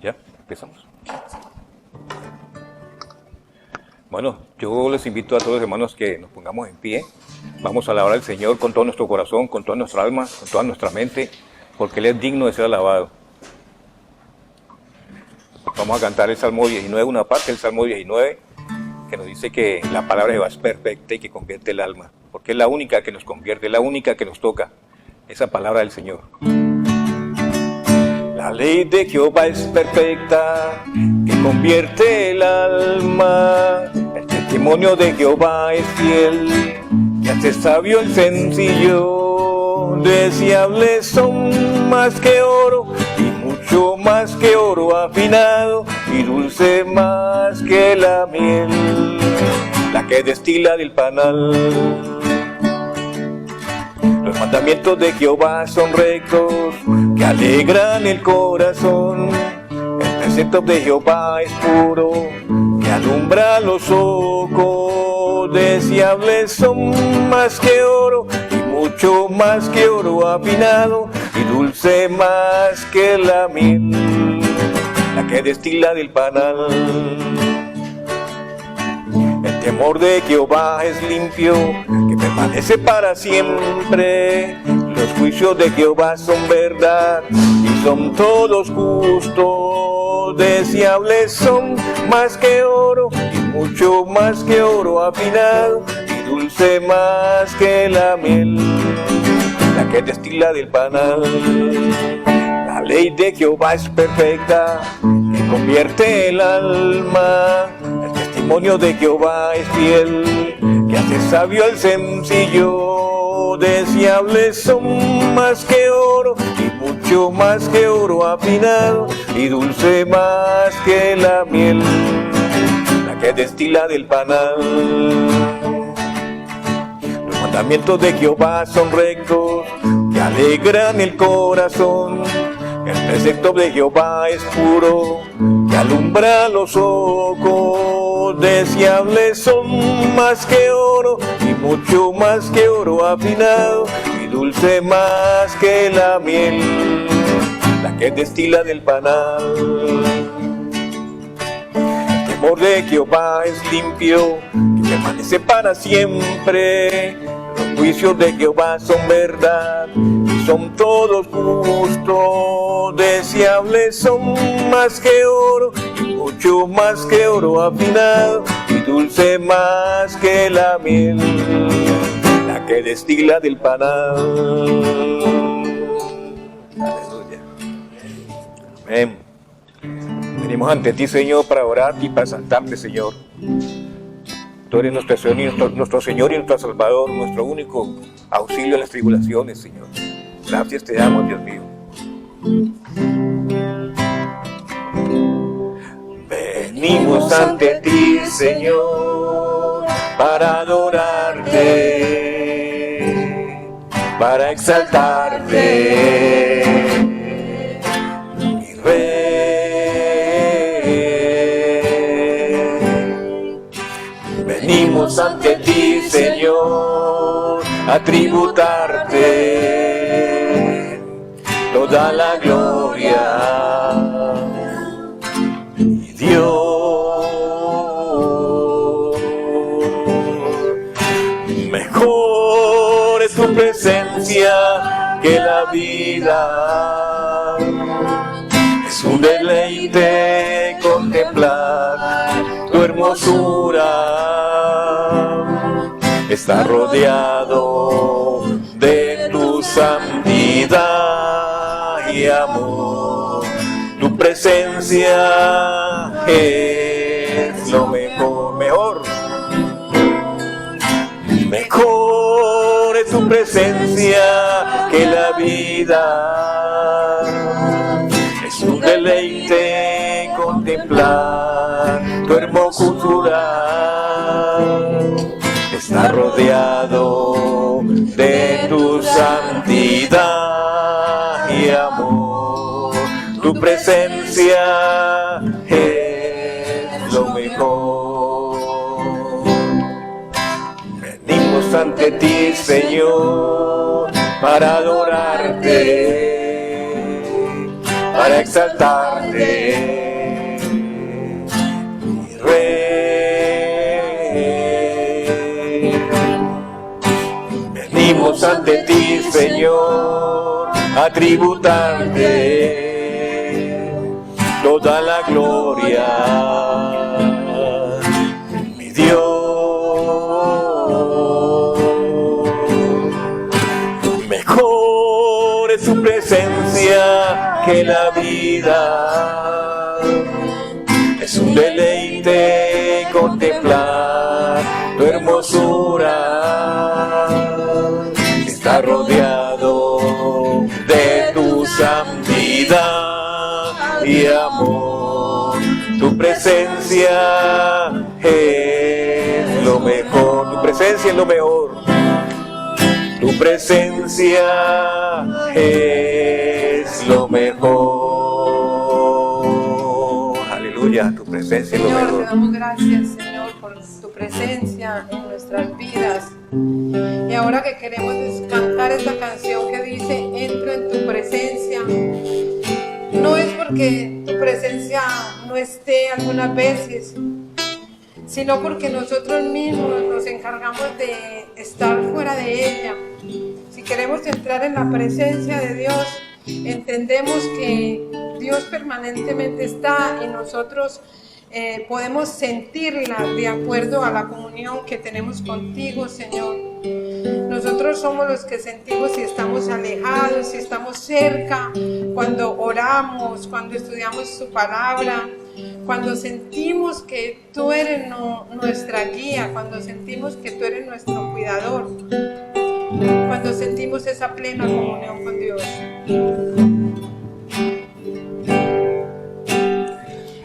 ¿Ya? ¿Empezamos? Bueno, yo les invito a todos los hermanos que nos pongamos en pie. Vamos a alabar al Señor con todo nuestro corazón, con toda nuestra alma, con toda nuestra mente, porque Él es digno de ser alabado. Vamos a cantar el Salmo 19, una parte del Salmo 19, que nos dice que la palabra de Jehová es perfecta y que convierte el alma, porque es la única que nos convierte, es la única que nos toca, esa palabra del Señor. La ley de Jehová es perfecta, que convierte el alma. El testimonio de Jehová es fiel, que hace sabio el sencillo. Deseables son más que oro, y mucho más que oro afinado, y dulce más que la miel, la que destila del panal. Los mandamientos de Jehová son rectos, que alegran el corazón. El precepto de Jehová es puro, que alumbra los ojos. Deseables son más que oro, y mucho más que oro afinado, y dulce más que la miel, la que destila del panal. El temor de Jehová es limpio, que permanece para siempre. Los juicios de Jehová son verdad, y son todos justos. Deseables son más que oro, y mucho más que oro afinado, y dulce más que la miel, la que destila del panal. La ley de Jehová es perfecta, que convierte el alma. El testimonio de Jehová es fiel, que hace sabio al sencillo. Deseables son más que oro, y mucho más que oro afinado, y dulce más que la miel, la que destila del panal. Los mandamientos de Jehová son rectos, que alegran el corazón. El precepto de Jehová es puro, que alumbra los ojos. Deseables son más que oro, y mucho más que oro afinado, y dulce más que la miel, la que destila del panal. El temor de Jehová es limpio, que permanece para siempre. Los juicios de Jehová son verdad, y son todos justos. Deseables son más que oro, y mucho más que oro afinado, y dulce más que la miel, la que destila del panal. Aleluya. Amén. Venimos ante ti, Señor, para orar y para exaltarte, Señor. Tú eres nuestro Señor y nuestro Salvador, nuestro único auxilio en las tribulaciones, Señor. Gracias te damos, Dios mío. Venimos ante ti, Señor, para adorarte, para exaltarte, mi Rey. Venimos ante ti, Señor, a tributarte toda la gloria. Y Dios, mejor es tu presencia que la vida. Es un deleite contemplar tu hermosura. Está rodeado de tu santidad y amor. Tu presencia es lo mejor, mejor es tu presencia que la vida. Es un deleite contemplar tu hermosura. Está rodeado de tu santidad y amor. Tu presencia es lo mejor. Venimos ante ti, Señor, para adorarte, para exaltarte, mi Rey. Venimos ante ti, Señor, a tributarte toda la gloria, mi Dios. Mejor es su presencia que la vida, es un deleite contemplar tu hermosura. Está rodeado de tu santidad y amor. Tu presencia es lo mejor, tu presencia es lo mejor. Tu presencia es lo mejor. Aleluya, tu presencia es lo mejor. Señor, te damos gracias, Señor, por tu presencia en nuestras vidas. Y ahora que queremos cantar esta canción que dice, entro en tu presencia, no es porque tu presencia no esté algunas veces, sino porque nosotros mismos nos encargamos de estar fuera de ella. Si queremos entrar en la presencia de Dios, entendemos que Dios permanentemente está y nosotros podemos sentirla de acuerdo a la comunión que tenemos contigo, Señor. Nosotros somos los que sentimos si estamos alejados, si estamos cerca, cuando oramos, cuando estudiamos tu palabra, cuando sentimos que tú eres nuestra guía, cuando sentimos que tú eres nuestro cuidador, cuando sentimos esa plena comunión con Dios.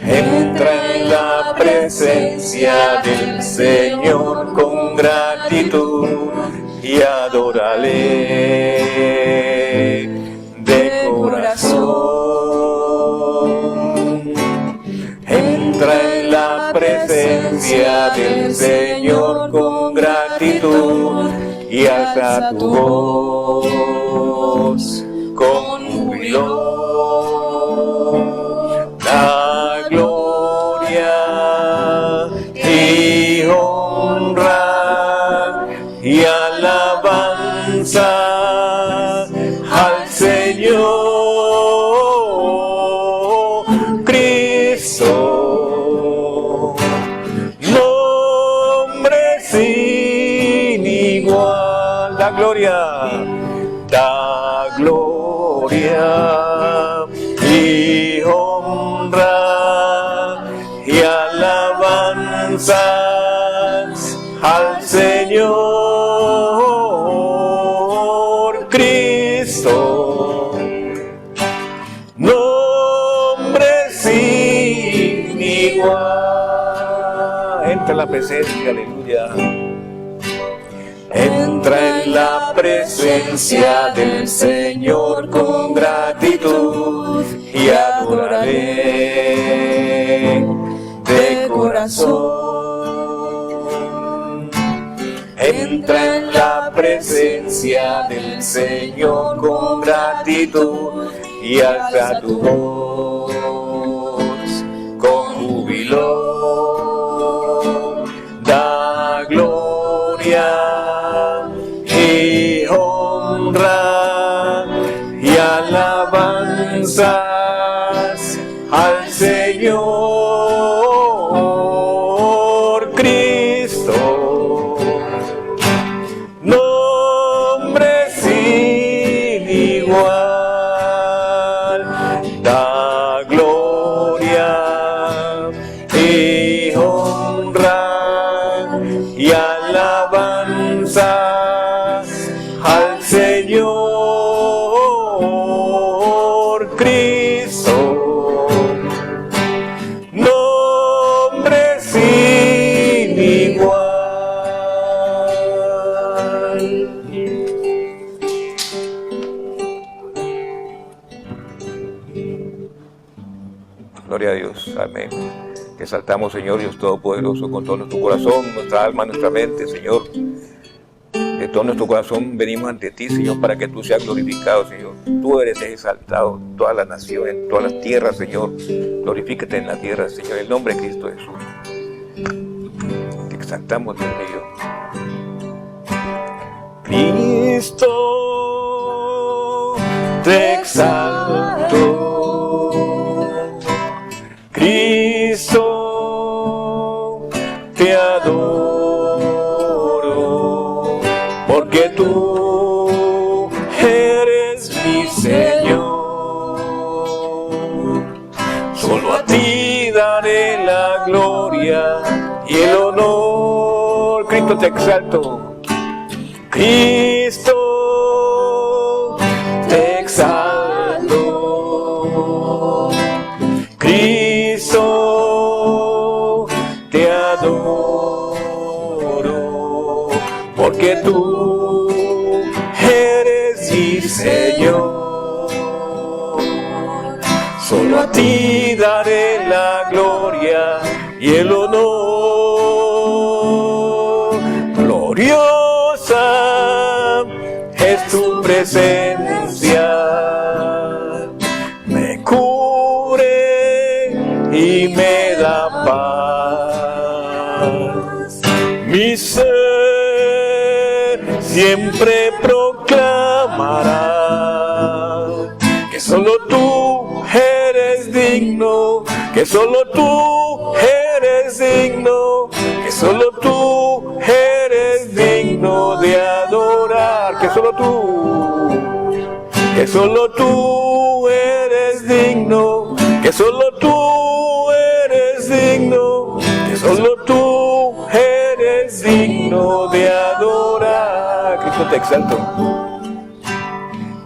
Entra en la presencia del Señor con gratitud y adórale de corazón. Entra en la presencia del Señor con gratitud y alza tu voz con júbilo. Da gloria y honra y alabanza al Señor Cristo, nombre sin igual. Da gloria y honra y alabanzas al Señor Cristo, nombre sin igual. Entra en la presencia, aleluya. Entra en la presencia del Señor con gratitud y adórale de corazón. Entra en la presencia del Señor con gratitud y alza tu voz con júbilo. Da gloria y honra y alabanzas al Señor Cristo, nombre sin igual. Da gloria y honra y alabanzas al Señor Cristo, nombre sin igual. Gloria a Dios, amén. Que exaltamos, Señor Dios Todopoderoso, con todo nuestro corazón, nuestra alma, nuestra mente, Señor. De todo nuestro corazón venimos ante ti, Señor, para que tú seas glorificado, Señor. Tú eres exaltado en todas las naciones, en todas las tierras, Señor. Glorifícate en la tierra, Señor, en el nombre de Cristo Jesús. Te exaltamos, Dios mío. Cristo, te exalto. Cristo, te adoro, porque tú eres mi Señor. Solo a ti daré la gloria y el honor. Cristo, te exalto. Cristo, te exalto. Cristo, te adoro, porque tú eres mi Señor. Solo a ti daré la gloria y el honor. Gloriosa es tu presencia, me cubre y me da paz. Mi ser siempre proclamará que solo tú eres digno, que solo tú eres digno, que solo tú eres digno de adorar, que solo tú eres digno, que solo tú eres digno, que solo tú eres digno de adorar. Cristo, te exalto.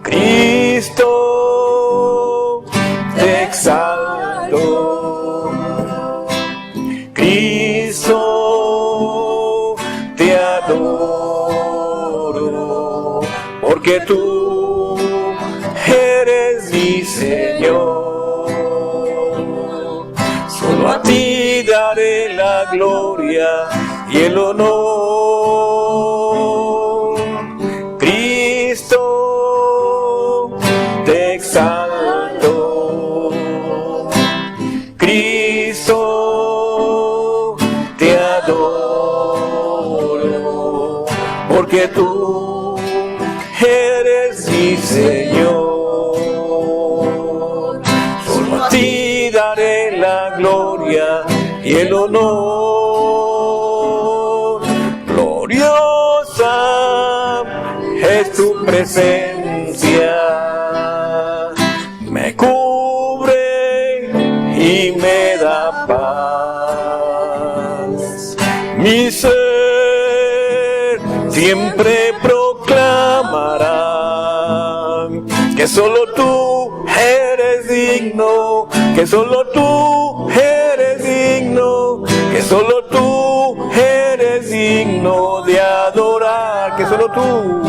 Cristo, te exalto. Cristo, te adoro, porque tú eres mi Señor. Solo a ti daré la gloria y el honor. Cristo, te exalto. Cristo, te adoro, porque tú eres mi Señor. Solo a ti daré la gloria y el honor. Gloriosa es tu presencia, me cubre y me da paz. Mi ser siempre proclamará que solo tú eres digno, que solo tú eres digno, que solo tú eres digno de adorar, que solo tú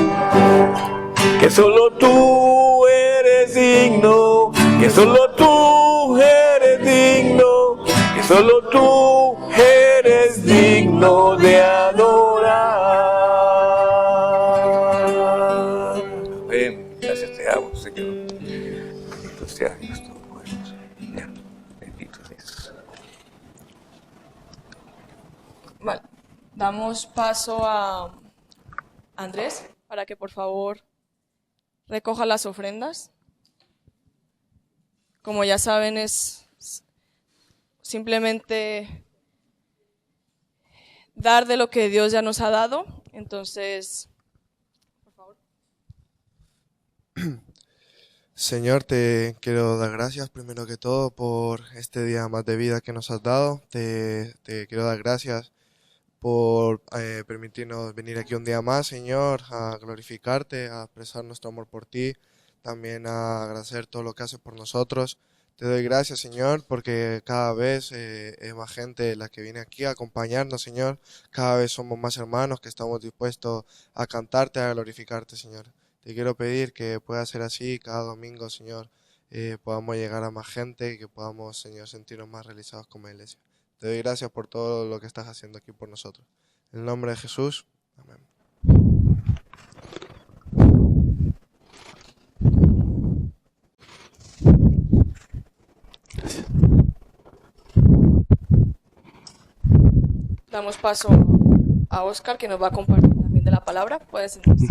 eres digno, que solo tú eres digno, que solo tú eres digno de adorar. Amén. Gracias te amo, Señor. Bendito sea Dios Todopoderoso. Bendito Jesús. Vale, damos paso a Andrés para que por favor recoja las ofrendas. Como ya saben, es simplemente dar de lo que Dios ya nos ha dado. Entonces, por favor. Señor, te quiero dar gracias primero que todo por este día más de vida que nos has dado. Te quiero dar gracias por permitirnos venir aquí un día más, Señor, a glorificarte, a expresar nuestro amor por ti, también a agradecer todo lo que haces por nosotros. Te doy gracias, Señor, porque cada vez es más gente la que viene aquí a acompañarnos, Señor. Cada vez somos más hermanos que estamos dispuestos a cantarte, a glorificarte, Señor. Te quiero pedir que pueda ser así cada domingo, Señor. Podamos llegar a más gente y que podamos, Señor, sentirnos más realizados como iglesia. Te doy gracias por todo lo que estás haciendo aquí por nosotros. En el nombre de Jesús. Amén. damos paso a Oscar, que nos va a compartir también de la palabra. Puedes sentarse.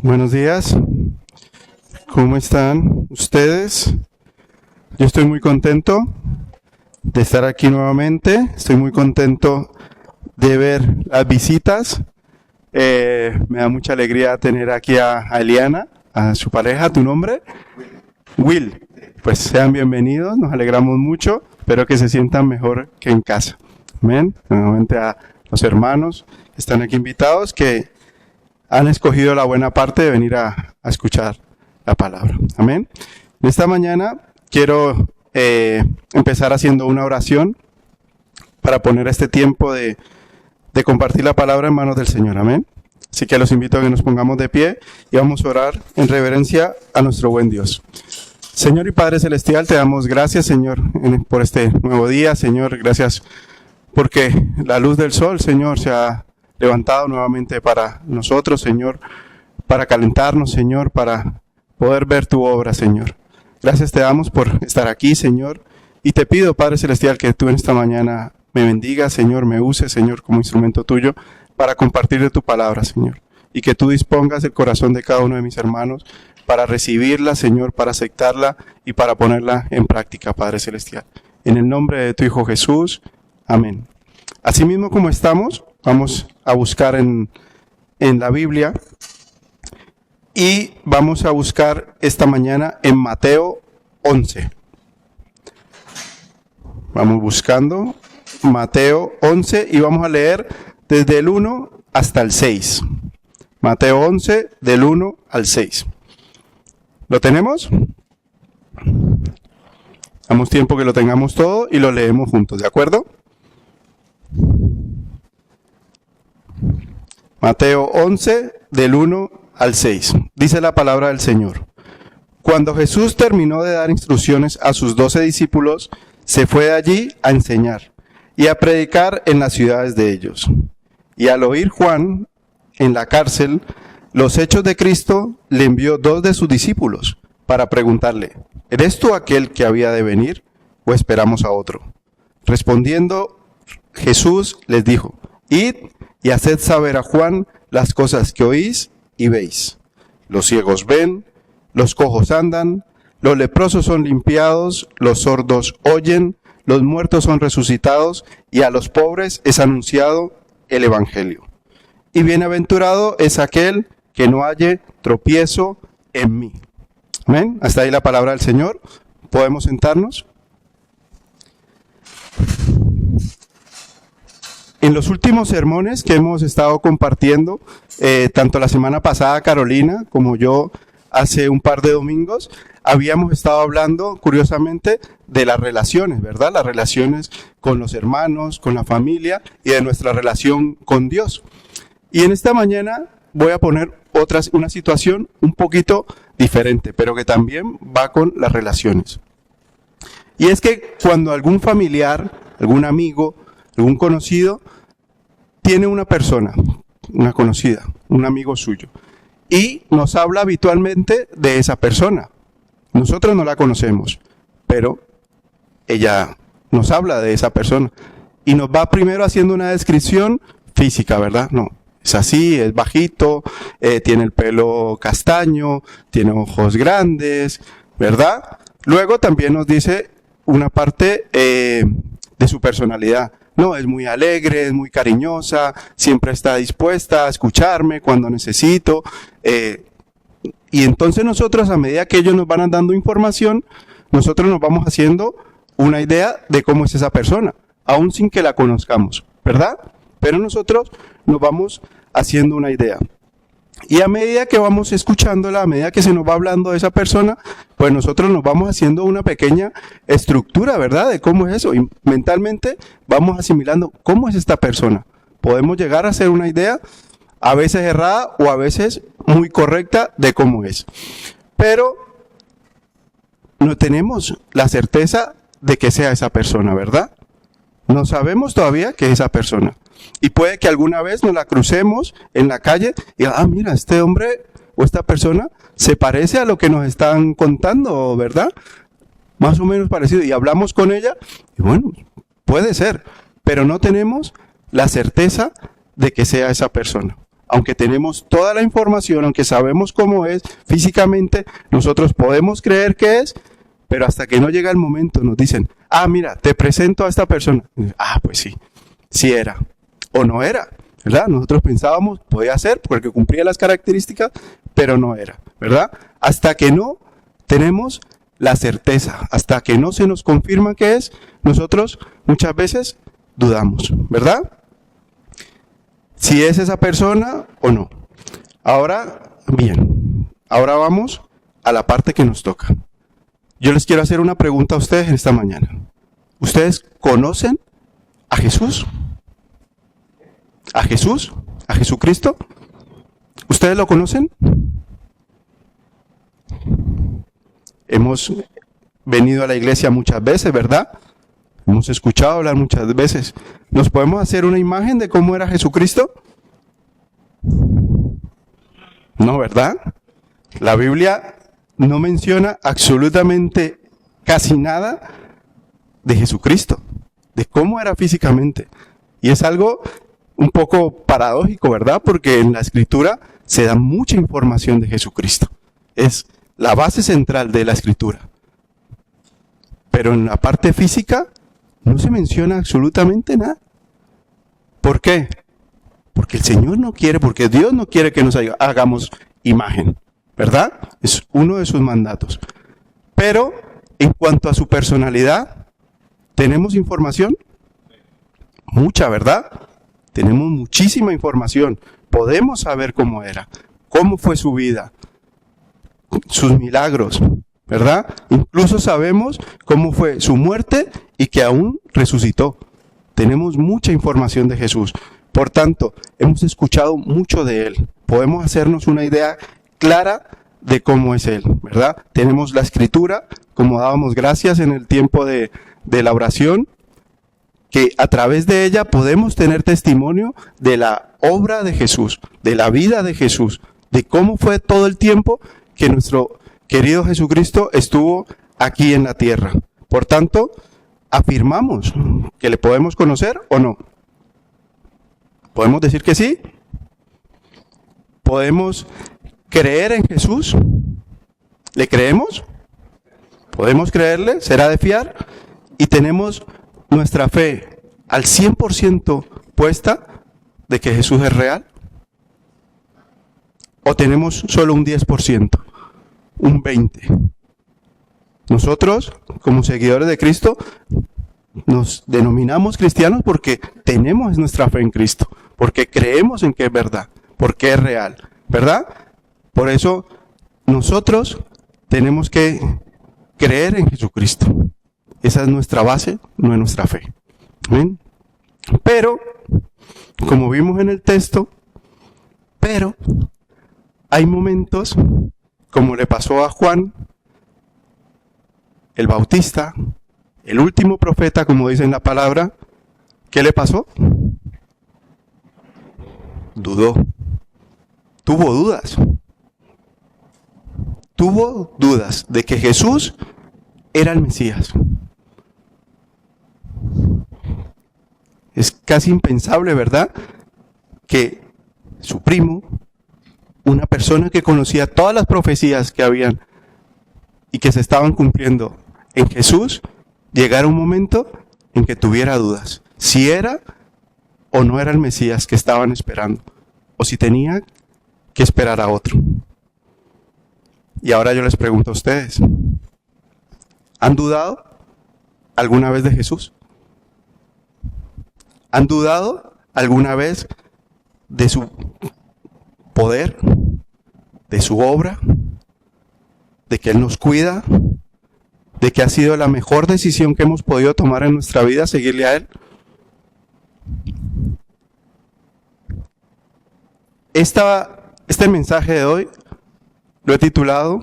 Buenos días. ¿Cómo están ustedes? Yo estoy muy contento de estar aquí nuevamente. Estoy muy contento de ver las visitas. Me da mucha alegría tener aquí a Eliana, a su pareja. ¿Tu nombre? Will. Pues sean bienvenidos, nos alegramos mucho. Espero que se sientan mejor que en casa. Amén. Nuevamente a los hermanos que están aquí invitados, que han escogido la buena parte de venir a escuchar la palabra. Amén. En esta mañana quiero empezar haciendo una oración para poner este tiempo de compartir la palabra en manos del Señor. Amén. Así que los invito a que nos pongamos de pie y vamos a orar en reverencia a nuestro buen Dios. Señor y Padre Celestial, te damos gracias, Señor, por este nuevo día. Señor, gracias porque la luz del sol, Señor, se ha levantado nuevamente para nosotros, Señor, para calentarnos, Señor, para poder ver tu obra, Señor. Gracias te damos por estar aquí, Señor, y te pido, Padre Celestial, que tú en esta mañana me bendigas, Señor, me uses, Señor, como instrumento tuyo para compartir de tu palabra, Señor, y que tú dispongas el corazón de cada uno de mis hermanos para recibirla, Señor, para aceptarla y para ponerla en práctica, Padre Celestial. En el nombre de tu Hijo Jesús, amén. Asimismo como estamos, vamos a buscar en la Biblia y vamos a buscar esta mañana en Mateo 11. Vamos buscando Mateo 11 y vamos a leer desde el 1 hasta el 6. Mateo 11, del 1 al 6. ¿Lo tenemos? Damos tiempo que lo tengamos todo y lo leemos juntos, ¿de acuerdo? Mateo 11, del 1 al 6. Dice la palabra del Señor. Cuando Jesús terminó de dar instrucciones a sus 12 discípulos, se fue de allí a enseñar y a predicar en las ciudades de ellos. Y al oír Juan en la cárcel los hechos de Cristo, le envió 2 de sus discípulos para preguntarle, ¿eres tú aquel que había de venir o esperamos a otro? Respondiendo, Jesús les dijo, id y haced saber a Juan las cosas que oís y veis. Los ciegos ven, los cojos andan, los leprosos son limpiados, los sordos oyen, los muertos son resucitados y a los pobres es anunciado el evangelio. Y bienaventurado es aquel que no halle tropiezo en mí. Amén. Hasta ahí la palabra del Señor. ¿Podemos sentarnos? En los últimos sermones que hemos estado compartiendo, tanto la semana pasada Carolina como yo hace un par de domingos, habíamos estado hablando, curiosamente, de las relaciones, ¿verdad? Las relaciones con los hermanos, con la familia y de nuestra relación con Dios. Y en esta mañana voy a poner una situación un poquito diferente, pero que también va con las relaciones. Y es que cuando algún familiar, algún amigo, algún conocido tiene una persona, una conocida, un amigo suyo, y nos habla habitualmente de esa persona. Nosotros no la conocemos, pero ella nos habla de esa persona y nos va primero haciendo una descripción física, ¿verdad? No, es así, es bajito, tiene el pelo castaño, tiene ojos grandes, ¿verdad? Luego también nos dice una parte de su personalidad. No, es muy alegre, es muy cariñosa, siempre está dispuesta a escucharme cuando necesito. Y entonces nosotros, a medida que ellos nos van dando información, nosotros nos vamos haciendo una idea de cómo es esa persona, aún sin que la conozcamos, ¿verdad? Pero nosotros nos vamos haciendo una idea. Y a medida que vamos escuchándola, a medida que se nos va hablando de esa persona, pues nosotros nos vamos haciendo una pequeña estructura, ¿verdad? De cómo es eso. Y mentalmente vamos asimilando cómo es esta persona. Podemos llegar a hacer una idea, a veces errada o a veces muy correcta de cómo es. Pero no tenemos la certeza de que sea esa persona, ¿verdad? No sabemos todavía que es esa persona. Y puede que alguna vez nos la crucemos en la calle y mira, este hombre o esta persona se parece a lo que nos están contando, ¿verdad? más o menos parecido, y hablamos con ella, y bueno, puede ser, pero no tenemos la certeza de que sea esa persona. Aunque tenemos toda la información, aunque sabemos cómo es físicamente, nosotros podemos creer que es, pero hasta que no llega el momento nos dicen, mira, te presento a esta persona. Pues sí, sí era, o no era, ¿verdad? Nosotros pensábamos, podía ser, porque cumplía las características, pero no era, ¿verdad? Hasta que no tenemos la certeza, hasta que no se nos confirma que es, nosotros muchas veces dudamos, ¿verdad? Si es esa persona o no. Ahora, bien, ahora vamos a la parte que nos toca. Yo les quiero hacer una pregunta a ustedes esta mañana. ¿Ustedes conocen a Jesús? ¿A Jesús? ¿A Jesucristo? ¿Ustedes lo conocen? Hemos venido a la iglesia muchas veces, ¿verdad? Hemos escuchado hablar muchas veces. ¿Nos podemos hacer una imagen de cómo era Jesucristo? No, ¿verdad? La Biblia no menciona absolutamente casi nada de Jesucristo, de cómo era físicamente. Y es algo un poco paradójico, ¿verdad? Porque en la Escritura se da mucha información de Jesucristo. Es la base central de la Escritura. Pero en la parte física no se menciona absolutamente nada. ¿Por qué? Porque el Señor no quiere, porque Dios no quiere que nos hagamos imagen, ¿verdad? Es uno de sus mandatos. Pero en cuanto a su personalidad, ¿tenemos información? Mucha, ¿verdad? Tenemos muchísima información. Podemos saber cómo era, cómo fue su vida, sus milagros, ¿verdad? Incluso sabemos cómo fue su muerte y que aún resucitó. Tenemos mucha información de Jesús. Por tanto, hemos escuchado mucho de Él. Podemos hacernos una idea clara de cómo es Él, ¿verdad? Tenemos la Escritura, como dábamos gracias en el tiempo de la oración, que a través de ella podemos tener testimonio de la obra de Jesús, de la vida de Jesús, de cómo fue todo el tiempo que nuestro querido Jesucristo estuvo aquí en la tierra. Por tanto, afirmamos que le podemos conocer o no. ¿Podemos decir que sí? ¿Podemos creer en Jesús? ¿Le creemos? ¿Podemos creerle? ¿Será de fiar? Y tenemos nuestra fe al 100% puesta de que Jesús es real. ¿O tenemos solo un 10%? Un 20%. Nosotros, como seguidores de Cristo, nos denominamos cristianos porque tenemos nuestra fe en Cristo, porque creemos en que es verdad, porque es real, ¿verdad? Por eso nosotros tenemos que creer en Jesucristo. Esa es nuestra base, no es nuestra fe. ¿Ven? Pero, como vimos en el texto, hay momentos, como le pasó a Juan el Bautista, el último profeta, como dice en la palabra, ¿qué le pasó? Dudó. Tuvo dudas. Tuvo dudas de que Jesús era el Mesías. Es casi impensable, ¿verdad?, que su primo, una persona que conocía todas las profecías que habían y que se estaban cumpliendo en Jesús, llegara un momento en que tuviera dudas, si era o no era el Mesías que estaban esperando, o si tenía que esperar a otro. Y ahora yo les pregunto a ustedes, ¿han dudado alguna vez de Jesús? ¿Han dudado alguna vez de su poder, de su obra, de que Él nos cuida, de que ha sido la mejor decisión que hemos podido tomar en nuestra vida, seguirle a Él? Este mensaje de hoy lo he titulado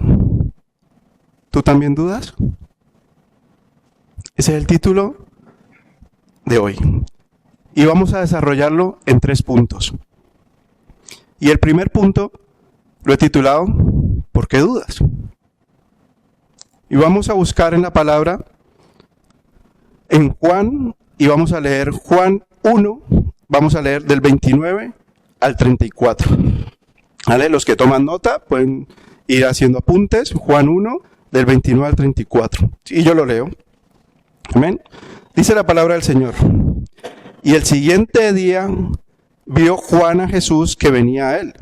¿Tú también dudas? Ese es el título de hoy. Y vamos a desarrollarlo en 3 puntos. Y el primer punto lo he titulado ¿Por qué dudas? Y vamos a buscar en la palabra, en Juan, y vamos a leer Juan 1, vamos a leer del 29 al 34. ¿Vale? Los que toman nota pueden ir haciendo apuntes. Juan 1, del 29 al 34. Y yo lo leo. Amén. Dice la palabra del Señor. Y el siguiente día vio Juan a Jesús que venía a él,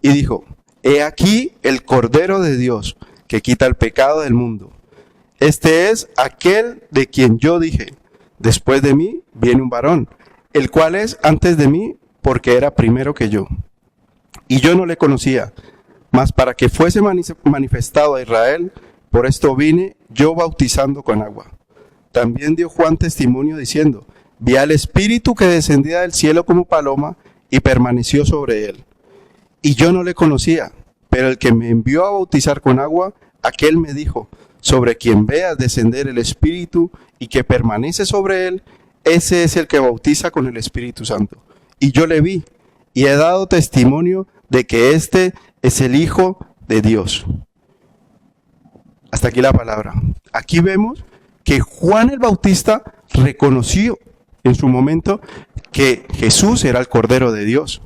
y dijo: He aquí el Cordero de Dios, que quita el pecado del mundo. Este es aquel de quien yo dije: después de mí viene un varón, el cual es antes de mí, porque era primero que yo. Y yo no le conocía, mas para que fuese manifestado a Israel, por esto vine yo bautizando con agua. También dio Juan testimonio diciendo: Vi al Espíritu que descendía del cielo como paloma y permaneció sobre él. Y yo no le conocía, pero el que me envió a bautizar con agua, aquel me dijo: sobre quien veas descender el Espíritu y que permanece sobre él, ese es el que bautiza con el Espíritu Santo. Y yo le vi, y he dado testimonio de que este es el Hijo de Dios. Hasta aquí la palabra. Aquí vemos que Juan el Bautista reconoció en su momento que Jesús era el Cordero de Dios,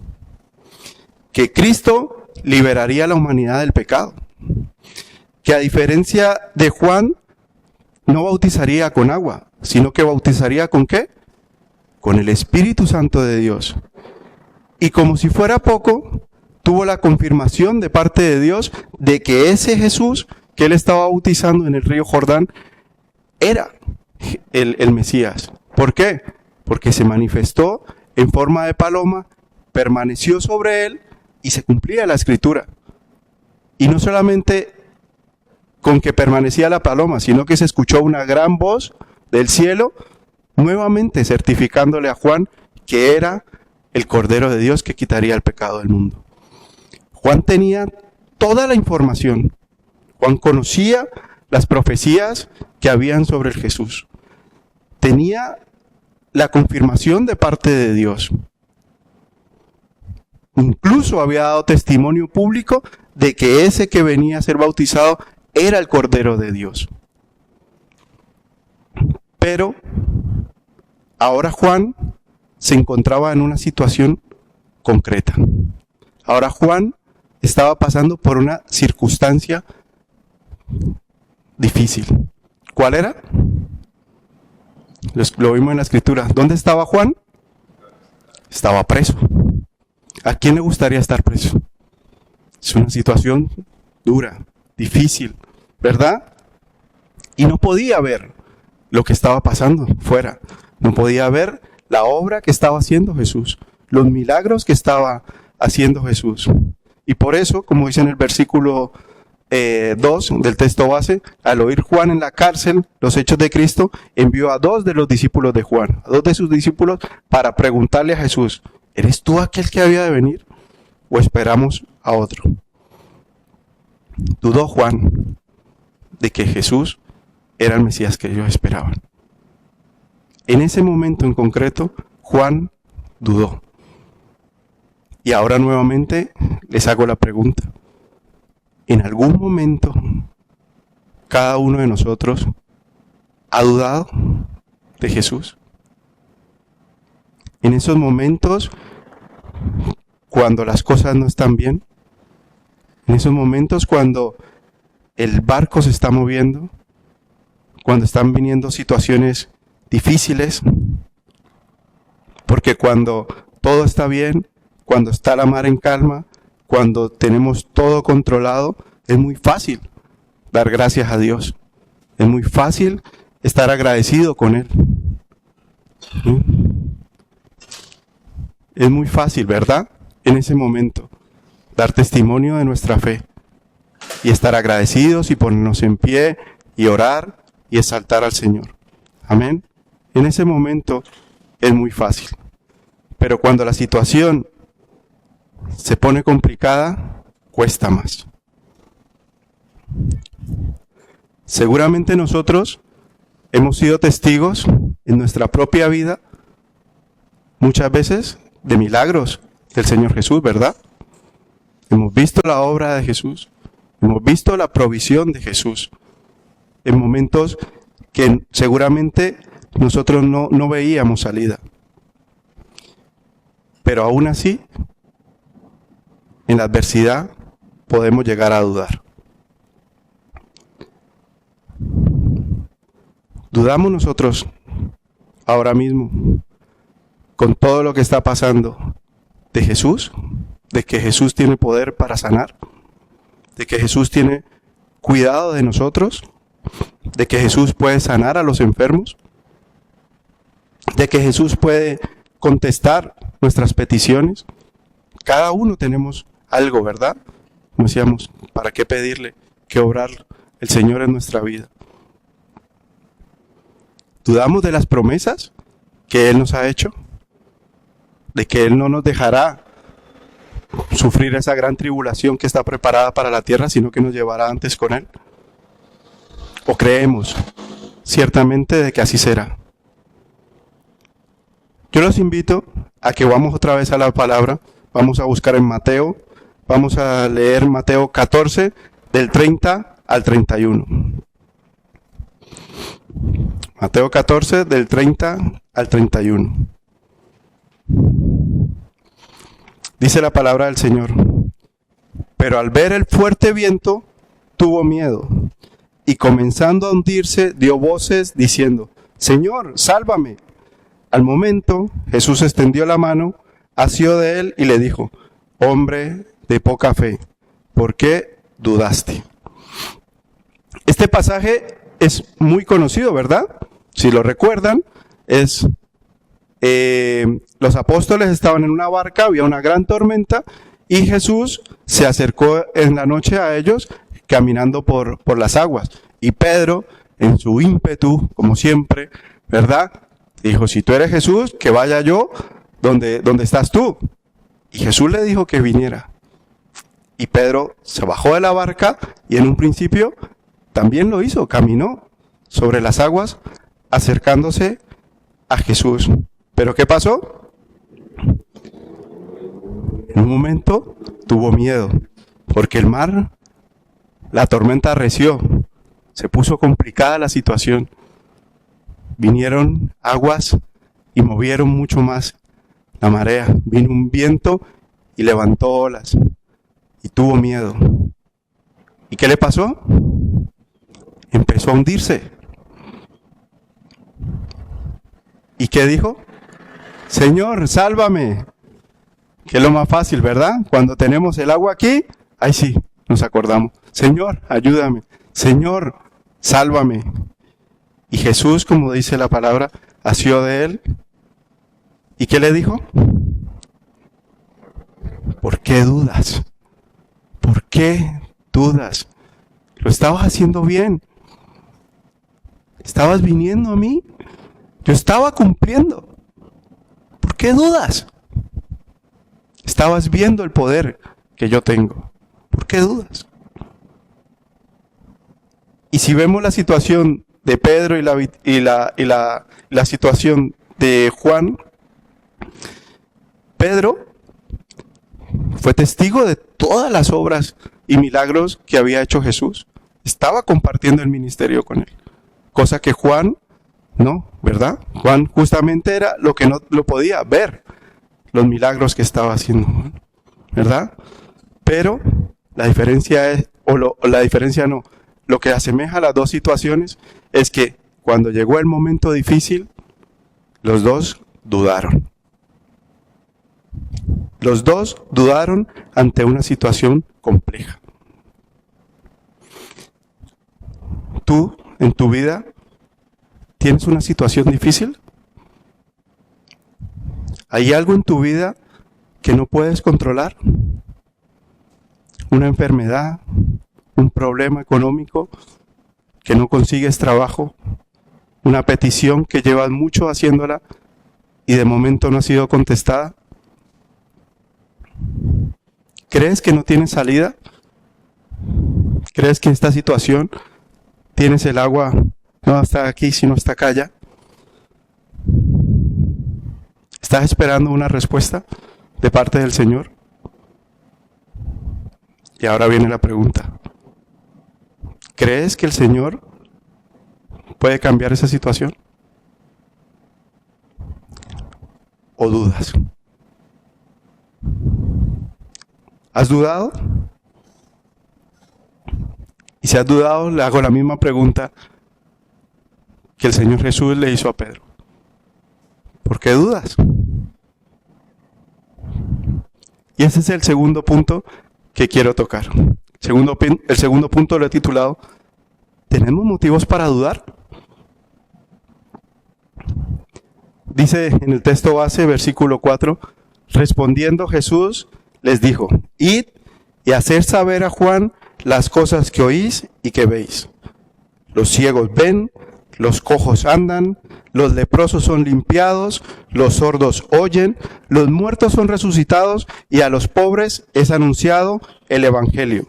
que Cristo liberaría a la humanidad del pecado, que a diferencia de Juan, no bautizaría con agua, sino que bautizaría ¿con qué? Con el Espíritu Santo de Dios. Y como si fuera poco, tuvo la confirmación de parte de Dios de que ese Jesús que él estaba bautizando en el río Jordán era el Mesías. ¿Por qué? Porque se manifestó en forma de paloma, permaneció sobre él y se cumplía la Escritura. Y no solamente con que permanecía la paloma, sino que se escuchó una gran voz del cielo, nuevamente certificándole a Juan que era el Cordero de Dios que quitaría el pecado del mundo. Juan tenía toda la información. Juan conocía las profecías que habían sobre el Jesús. Tenía la confirmación de parte de Dios. Incluso había dado testimonio público de que ese que venía a ser bautizado era el Cordero de Dios. Pero ahora Juan se encontraba en una situación concreta. Ahora Juan estaba pasando por una circunstancia difícil. ¿Cuál era? Lo vimos en la Escritura. ¿Dónde estaba Juan? Estaba preso. ¿A quién le gustaría estar preso? Es una situación dura, difícil, ¿verdad? Y no podía ver lo que estaba pasando fuera. No podía ver la obra que estaba haciendo Jesús, los milagros que estaba haciendo Jesús. Y por eso, como dice en el versículo 2 del texto base, al oír Juan en la cárcel los hechos de Cristo, envió a 2 de los discípulos de Juan, a 2 de sus discípulos, para preguntarle a Jesús: ¿eres tú aquel que había de venir o esperamos a otro? Dudó Juan de que Jesús era el Mesías que ellos esperaban. En ese momento en concreto, Juan dudó. Y ahora nuevamente les hago la pregunta: ¿en algún momento cada uno de nosotros ha dudado de Jesús? En esos momentos, cuando las cosas no están bien, en esos momentos cuando el barco se está moviendo, cuando están viniendo situaciones difíciles, porque cuando todo está bien, cuando está la mar en calma, cuando tenemos todo controlado, es muy fácil dar gracias a Dios. Es muy fácil estar agradecido con Él. ¿Sí? Es muy fácil, ¿verdad? En ese momento, dar testimonio de nuestra fe y estar agradecidos y ponernos en pie y orar y exaltar al Señor. Amén. En ese momento es muy fácil. Pero cuando la situación se pone complicada, cuesta más. Seguramente nosotros hemos sido testigos en nuestra propia vida muchas veces de milagros del Señor Jesús, ¿verdad? Hemos visto la obra de Jesús, hemos visto la provisión de Jesús, en momentos que seguramente nosotros no veíamos salida. Pero aún así, en la adversidad podemos llegar a dudar. ¿Dudamos nosotros ahora mismo, con todo lo que está pasando, de Jesús? ¿De que Jesús tiene poder para sanar? ¿De que Jesús tiene cuidado de nosotros? ¿De que Jesús puede sanar a los enfermos? ¿De que Jesús puede contestar nuestras peticiones? Cada uno tenemos algo, ¿verdad? Como decíamos, ¿para qué pedirle que obrar el Señor en nuestra vida? ¿Dudamos de las promesas que Él nos ha hecho? ¿De que Él no nos dejará sufrir esa gran tribulación que está preparada para la tierra, sino que nos llevará antes con Él? ¿O creemos ciertamente de que así será? Yo los invito a que vamos otra vez a la palabra. Vamos a buscar en Mateo. Vamos a leer Mateo 14, del 30 al 31. Mateo 14, del 30 al 31. Dice la palabra del Señor: pero al ver el fuerte viento, tuvo miedo, y comenzando a hundirse, dio voces diciendo: Señor, sálvame. Al momento, Jesús extendió la mano, asió de él y le dijo: hombre de poca fe, ¿por qué dudaste? Este pasaje es muy conocido, ¿verdad? Si lo recuerdan, los apóstoles estaban en una barca, había una gran tormenta, y Jesús se acercó en la noche a ellos caminando por las aguas. Y Pedro, en su ímpetu, como siempre, ¿verdad?, dijo: si tú eres Jesús, que vaya yo donde estás tú. Y Jesús le dijo que viniera. Y Pedro se bajó de la barca y en un principio también lo hizo, caminó sobre las aguas acercándose a Jesús. ¿Pero qué pasó? En un momento tuvo miedo, porque el mar, la tormenta arreció, se puso complicada la situación. Vinieron aguas y movieron mucho más la marea. Vino un viento y levantó olas y tuvo miedo. ¿Y qué le pasó? Empezó a hundirse. ¿Y qué dijo? Señor, sálvame. Que es lo más fácil, ¿verdad? Cuando tenemos el agua aquí, ahí sí, nos acordamos. Señor, ayúdame. Señor, sálvame. Y Jesús, como dice la palabra, asió de él. ¿Y qué le dijo? ¿Por qué dudas? ¿Por qué dudas? Lo estabas haciendo bien. Estabas viniendo a mí. Yo estaba cumpliendo. ¿Por qué dudas? Estabas viendo el poder que yo tengo. ¿Por qué dudas? Y si vemos la situación de Pedro y la situación de Juan, Pedro fue testigo de todas las obras y milagros que había hecho Jesús. Estaba compartiendo el ministerio con él. Cosa que Juan no, ¿verdad? Juan justamente era lo que no lo podía ver, los milagros que estaba haciendo, ¿verdad? Pero la diferencia es, lo que asemeja a las dos situaciones es que cuando llegó el momento difícil, los dos dudaron. Los dos dudaron ante una situación compleja. Tú, en tu vida, ¿tienes una situación difícil? ¿Hay algo en tu vida que no puedes controlar? ¿Una enfermedad? ¿Un problema económico? ¿Que no consigues trabajo? ¿Una petición que llevas mucho haciéndola y de momento no ha sido contestada? ¿Crees que no tienes salida? ¿Crees que en esta situación tienes el agua no está aquí sino está acá ya? ¿Estás esperando una respuesta de parte del Señor? Y ahora viene la pregunta. ¿Crees que el Señor puede cambiar esa situación? ¿O dudas? ¿Has dudado? Y si has dudado, le hago la misma pregunta que el Señor Jesús le hizo a Pedro. ¿Por qué dudas? Y ese es el segundo punto que quiero tocar. El segundo punto lo he titulado ¿tenemos motivos para dudar? Dice en el texto base, versículo 4, respondiendo Jesús les dijo, id y haced saber a Juan las cosas que oís y que veis. Los ciegos ven, los cojos andan, los leprosos son limpiados, los sordos oyen, los muertos son resucitados y a los pobres es anunciado el evangelio.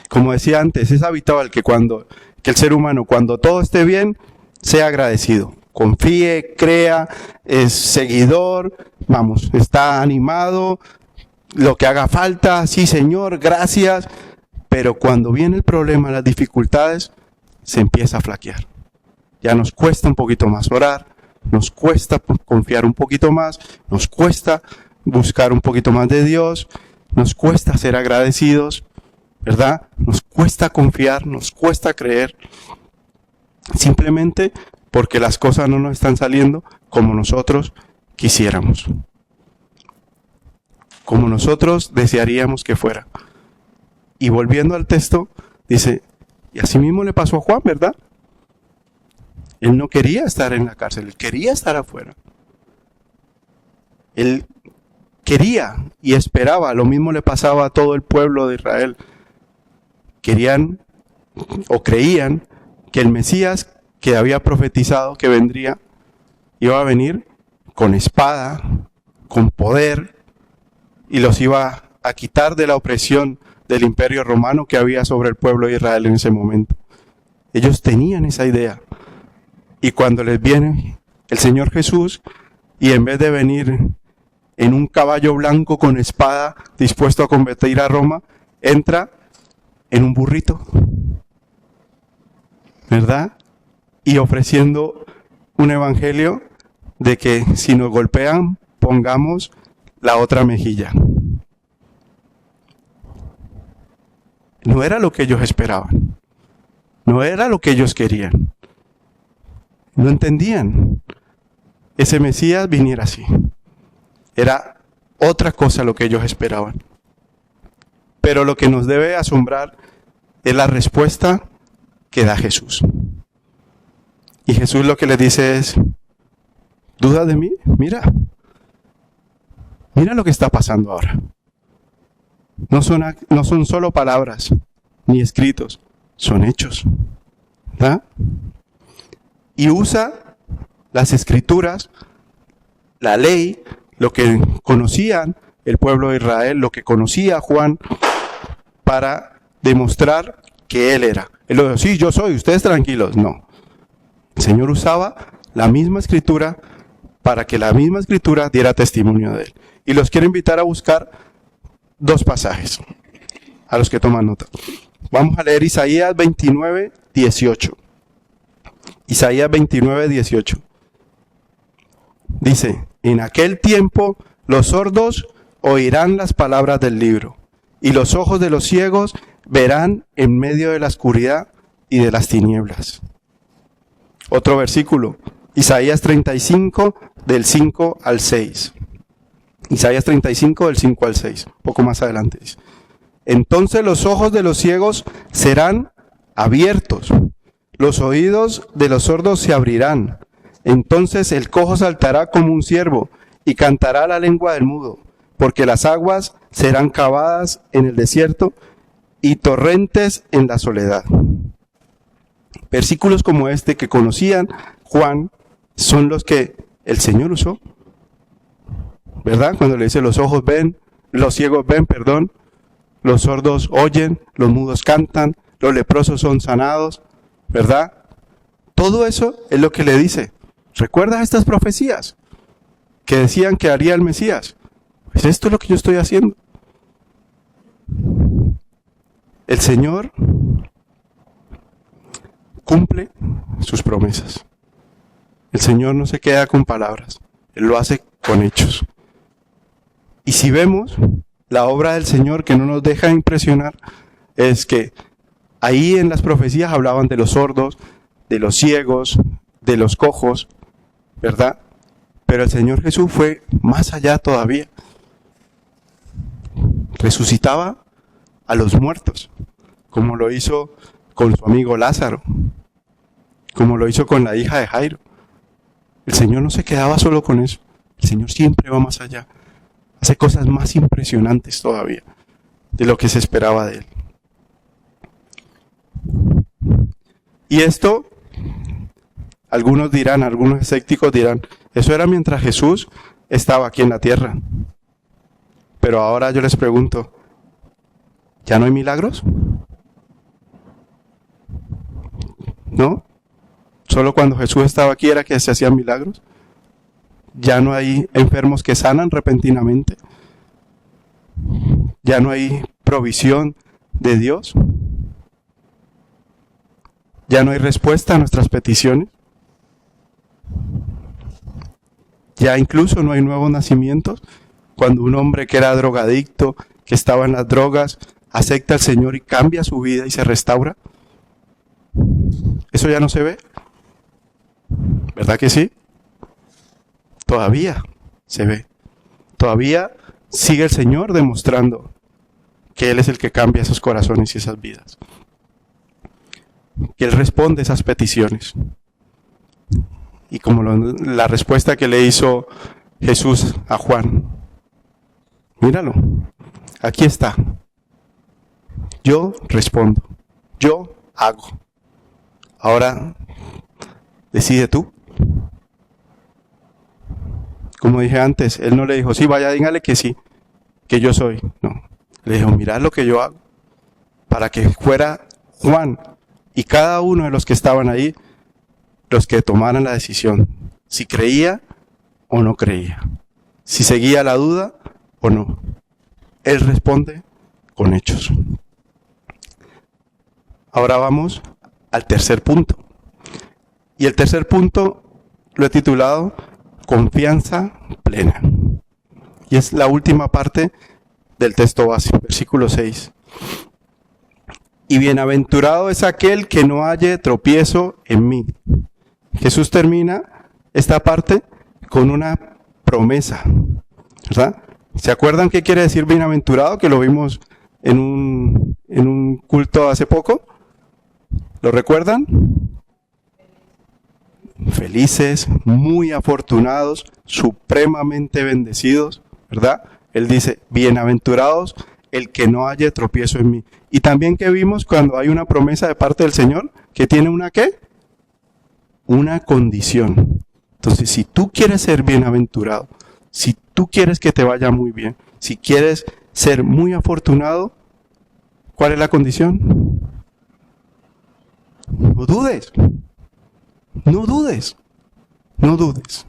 Como decía antes, es habitual que el ser humano, cuando todo esté bien, sea agradecido. Confíe, crea, es seguidor, está animado, lo que haga falta, sí Señor, gracias. Pero cuando viene el problema, las dificultades, se empieza a flaquear. Ya nos cuesta un poquito más orar, nos cuesta confiar un poquito más, nos cuesta buscar un poquito más de Dios, nos cuesta ser agradecidos, ¿verdad? Nos cuesta confiar, nos cuesta creer, simplemente porque las cosas no nos están saliendo como nosotros quisiéramos, como nosotros desearíamos que fuera. Y volviendo al texto, dice, y así mismo le pasó a Juan, ¿verdad? Él no quería estar en la cárcel, él quería estar afuera. Él quería y esperaba, lo mismo le pasaba a todo el pueblo de Israel. Querían o creían que el Mesías que había profetizado que vendría, iba a venir con espada, con poder, y los iba a quitar de la opresión del imperio romano que había sobre el pueblo de Israel en ese momento. Ellos tenían esa idea. Y cuando les viene el Señor Jesús, y en vez de venir en un caballo blanco con espada, dispuesto a combatir a Roma, entra en un burrito, ¿verdad? Y ofreciendo un evangelio de que si nos golpean, pongamos la otra mejilla. No era lo que ellos esperaban. No era lo que ellos querían. No entendían. Ese Mesías viniera así. Era otra cosa lo que ellos esperaban. Pero lo que nos debe asombrar es la respuesta que da Jesús. Y Jesús lo que les dice es, ¿dudas de mí? Mira lo que está pasando ahora. No son solo palabras ni escritos, son hechos, ¿verdad? Y usa las escrituras, la ley, lo que conocían el pueblo de Israel, lo que conocía Juan, para demostrar que él era. Él lo dijo, sí, yo soy, ustedes tranquilos. No. El Señor usaba la misma escritura para que la misma escritura diera testimonio de él. Y los quiero invitar a buscar dos pasajes, a los que toman nota. Vamos a leer Isaías 29, 18. Isaías 29, 18. Dice, en aquel tiempo los sordos oirán las palabras del libro, y los ojos de los ciegos verán en medio de la oscuridad y de las tinieblas. Otro versículo, Isaías 35, del 5 al 6. Isaías 35, del 5 al 6, un poco más adelante dice. Entonces los ojos de los ciegos serán abiertos, los oídos de los sordos se abrirán. Entonces el cojo saltará como un ciervo y cantará la lengua del mudo, porque las aguas serán cavadas en el desierto y torrentes en la soledad. Versículos como este que conocían Juan son los que el Señor usó, ¿verdad? Cuando le dice los ojos ven, los ciegos ven, los sordos oyen, los mudos cantan, los leprosos son sanados, ¿verdad? Todo eso es lo que le dice. ¿Recuerdas estas profecías que decían que haría el Mesías? Pues esto es lo que yo estoy haciendo. El Señor cumple sus promesas. El Señor no se queda con palabras, Él lo hace con hechos. Y si vemos la obra del Señor que no nos deja impresionar, es que ahí en las profecías hablaban de los sordos, de los ciegos, de los cojos, ¿verdad? Pero el Señor Jesús fue más allá todavía. Resucitaba a los muertos, como lo hizo con su amigo Lázaro, como lo hizo con la hija de Jairo. El Señor no se quedaba solo con eso, el Señor siempre va más allá, hace cosas más impresionantes todavía de lo que se esperaba de Él. Y esto, algunos dirán, algunos escépticos dirán, eso era mientras Jesús estaba aquí en la tierra. Pero ahora yo les pregunto, ¿ya no hay milagros? ¿No? ¿Solo cuando Jesús estaba aquí era que se hacían milagros? ¿Ya no hay enfermos que sanan repentinamente? ¿Ya no hay provisión de Dios? ¿Ya no hay respuesta a nuestras peticiones? ¿Ya incluso no hay nuevos nacimientos? Cuando un hombre que era drogadicto, que estaba en las drogas, acepta al Señor y cambia su vida y se restaura. ¿Eso ya no se ve? ¿Verdad que sí? Todavía se ve. Todavía sigue el Señor demostrando que Él es el que cambia esos corazones y esas vidas. Que Él responde esas peticiones. Y como la respuesta que le hizo Jesús a Juan. Míralo, aquí está. Yo respondo, yo hago. Ahora, decide tú. Como dije antes, Él no le dijo, sí, vaya, dígale que sí, que yo soy. No, le dijo, mirad lo que yo hago. Para que fuera Juan y cada uno de los que estaban ahí, los que tomaran la decisión, si creía o no creía, si seguía la duda o no. Él responde con hechos. Ahora vamos al tercer punto. Y el tercer punto lo he titulado Confianza plena. Y es la última parte del texto base, versículo 6. Y bienaventurado es aquel que no halle tropiezo en mí. Jesús termina esta parte con una promesa, ¿verdad? ¿Se acuerdan qué quiere decir bienaventurado? Que lo vimos en un culto hace poco. ¿Lo recuerdan? Felices, muy afortunados, supremamente bendecidos, ¿verdad? Él dice, bienaventurados el que no haya tropiezo en mí. Y también que vimos cuando hay una promesa de parte del Señor, que tiene una ¿qué? Una condición. Entonces, si tú quieres ser bienaventurado, si tú quieres que te vaya muy bien, si quieres ser muy afortunado, ¿cuál es la condición? No dudes. No dudes. No dudes.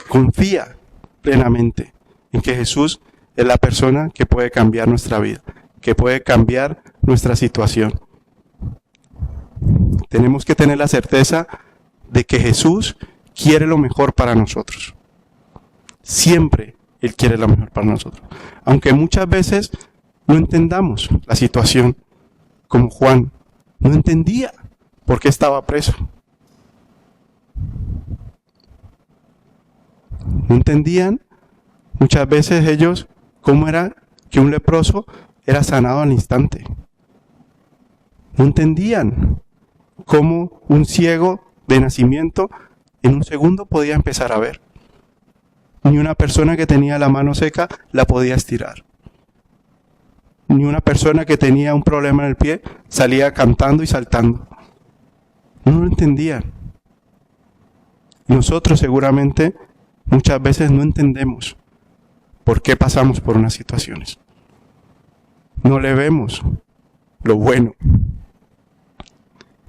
Confía plenamente en que Jesús es la persona que puede cambiar nuestra vida, que puede cambiar nuestra situación. Tenemos que tener la certeza de que Jesús quiere lo mejor para nosotros. Siempre Él quiere lo mejor para nosotros. Aunque muchas veces no entendamos la situación, como Juan no entendía por qué estaba preso. No entendían muchas veces ellos cómo era que un leproso era sanado al instante. No entendían cómo un ciego de nacimiento en un segundo podía empezar a ver. Ni una persona que tenía la mano seca la podía estirar. Ni una persona que tenía un problema en el pie salía cantando y saltando. No lo entendían. Nosotros seguramente muchas veces no entendemos por qué pasamos por unas situaciones. No le vemos lo bueno.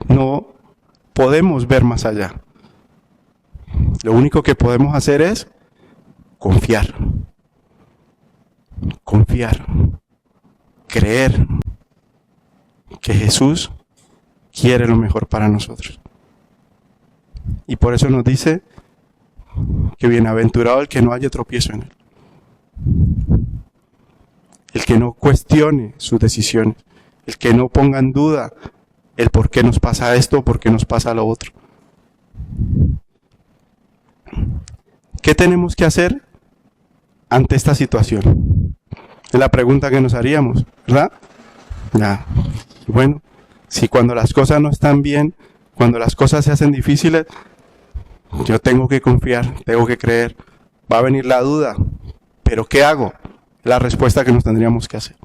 No podemos ver más allá. Lo único que podemos hacer es confiar. Confiar. Creer que Jesús quiere lo mejor para nosotros. Y por eso nos dice que bienaventurado el que no haya tropiezo en él. El que no cuestione sus decisiones. El que no ponga en duda el por qué nos pasa esto o por qué nos pasa lo otro. ¿Qué tenemos que hacer ante esta situación? Es la pregunta que nos haríamos, ¿verdad? Bueno, si cuando las cosas no están bien, cuando las cosas se hacen difíciles, yo tengo que confiar, tengo que creer. Va a venir la duda, pero ¿qué hago? La respuesta que nos tendríamos que hacer.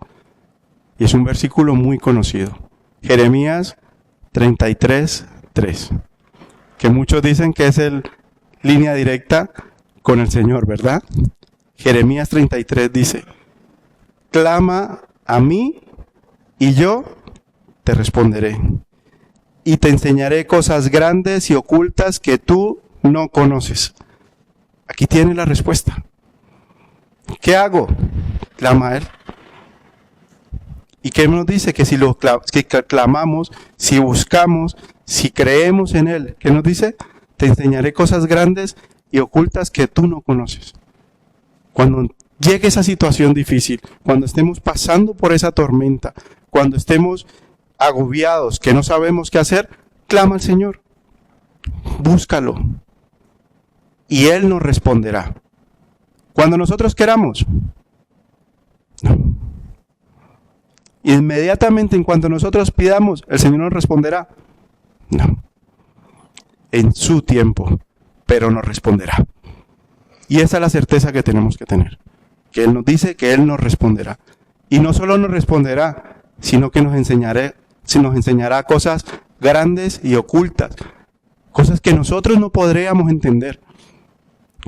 Y es un versículo muy conocido. Jeremías 33:3. Que muchos dicen que es el línea directa con el Señor, ¿verdad? Jeremías 33 dice: clama a mí y yo te responderé. Y te enseñaré cosas grandes y ocultas que tú no conoces. Aquí tiene la respuesta. ¿Qué hago? Clama a Él. ¿Y qué nos dice? Que si lo clamamos, si buscamos, si creemos en Él, ¿qué nos dice? Te enseñaré cosas grandes y ocultas que tú no conoces. Cuando llegue esa situación difícil, cuando estemos pasando por esa tormenta, cuando estemos agobiados, que no sabemos qué hacer, clama al Señor. Búscalo. Y Él nos responderá. Cuando nosotros queramos. No. Inmediatamente en cuanto nosotros pidamos, el Señor nos responderá. No. En su tiempo, pero nos responderá. Y esa es la certeza que tenemos que tener. Que Él nos dice que Él nos responderá. Y no solo nos responderá, sino que nos enseñará cosas grandes y ocultas. Cosas que nosotros no podríamos entender.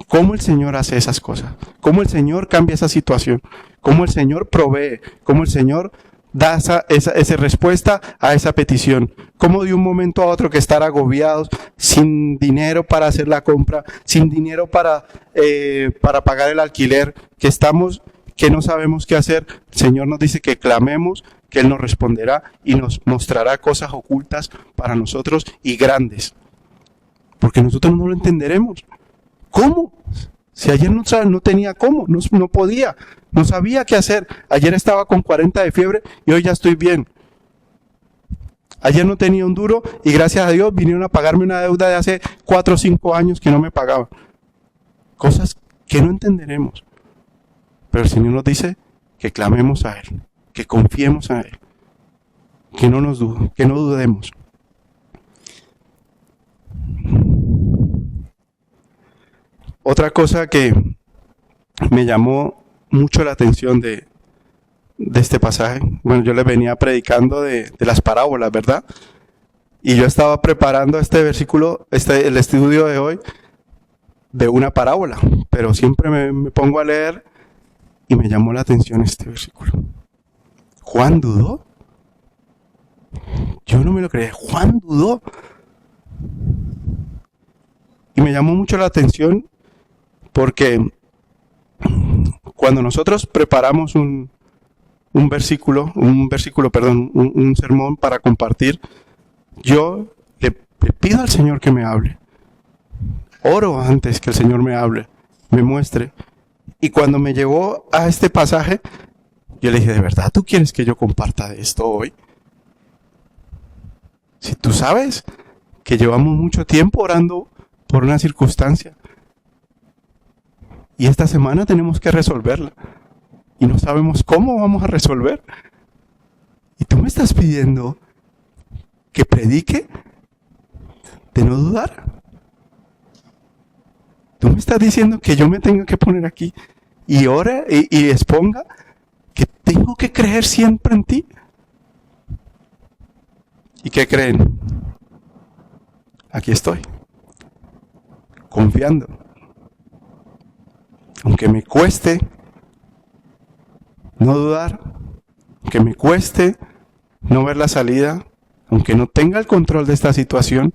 Cómo el Señor hace esas cosas. Cómo el Señor cambia esa situación. Cómo el Señor provee. Cómo el Señor da esa respuesta a esa petición. Cómo de un momento a otro que estar agobiados, sin dinero para hacer la compra, sin dinero para pagar el alquiler, que no sabemos qué hacer, el Señor nos dice que clamemos, que Él nos responderá y nos mostrará cosas ocultas para nosotros y grandes. Porque nosotros no lo entenderemos. ¿Cómo? Si ayer no tenía cómo, no podía, no sabía qué hacer. Ayer estaba con 40 de fiebre y hoy ya estoy bien. Ayer no tenía un duro y gracias a Dios vinieron a pagarme una deuda de hace 4 o 5 años que no me pagaban. Cosas que no entenderemos. Pero el Señor nos dice que clamemos a Él, que confiemos a Él, que no dudemos. Otra cosa que me llamó mucho la atención de este pasaje, bueno, yo les venía predicando de las parábolas, ¿verdad? Y yo estaba preparando este versículo, el estudio de hoy, de una parábola, pero siempre me pongo a leer y me llamó la atención este versículo. ¿Juan dudó? Yo no me lo creía. ¿Juan dudó? Y me llamó mucho la atención porque cuando nosotros preparamos un sermón para compartir, yo le pido al Señor que me hable. Oro antes que el Señor me hable, me muestre. Y cuando me llegó a este pasaje, yo le dije, ¿de verdad tú quieres que yo comparta de esto hoy? Si tú sabes que llevamos mucho tiempo orando por una circunstancia y esta semana tenemos que resolverla y no sabemos cómo vamos a resolver, y tú me estás pidiendo que predique de no dudar. Tú me estás diciendo que yo me tengo que poner aquí y ore y exponga que tengo que creer siempre en ti. ¿Y qué creen? Aquí estoy, confiando. Aunque me cueste no dudar, aunque me cueste no ver la salida, aunque no tenga el control de esta situación,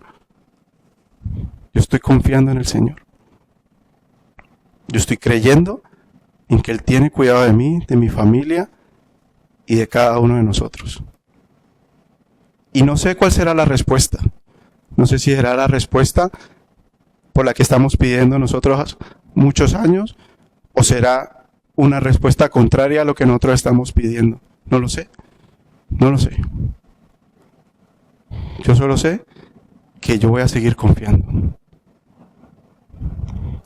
yo estoy confiando en el Señor. Yo estoy creyendo en que Él tiene cuidado de mí, de mi familia y de cada uno de nosotros. Y no sé cuál será la respuesta. No sé si será la respuesta por la que estamos pidiendo nosotros muchos años, o será una respuesta contraria a lo que nosotros estamos pidiendo. No lo sé. No lo sé. Yo solo sé que yo voy a seguir confiando.